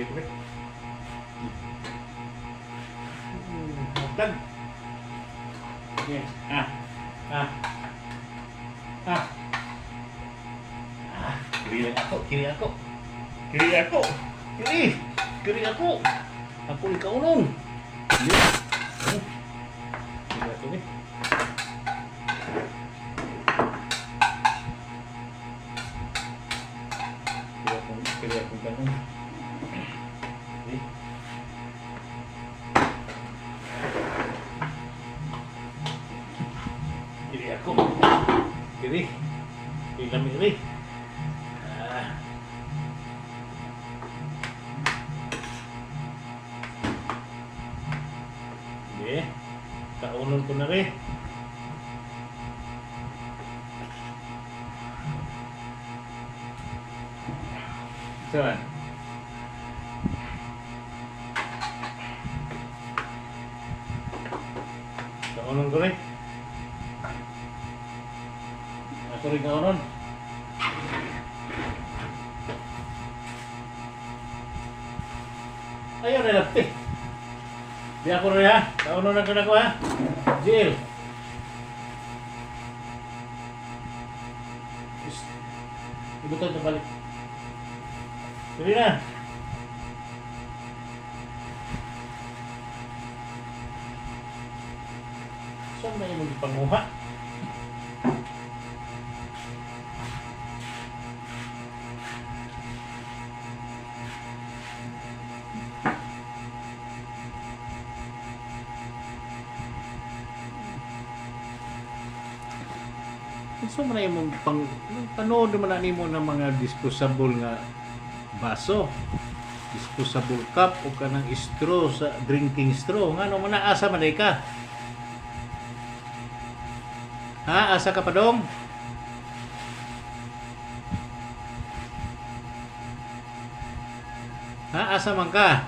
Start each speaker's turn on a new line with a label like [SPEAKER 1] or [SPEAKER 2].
[SPEAKER 1] Kiri ko. Matag. Okay. Kiri ako. Kiri ako. Ako ikaw nun. Kiri ako ni. Kiri ako ganun. Kiri ako. Kiri. Ilami ri. Sige. Kaunon ko na rin. Saan? Kaunon ko rin. Ako rin kaunon. Ayaw na lapti. Di ako rin ha. Kaunon na ko na ko ha. Jill. Ibutan na balik. Sige na. Saan na yung panguha? Saan na yung panood naman na mo ng mga disposable nga baso, disposable cup o kanang straw sa drinking straw nga no man asa man ka ha, asa ka pa dong ha, asa man ka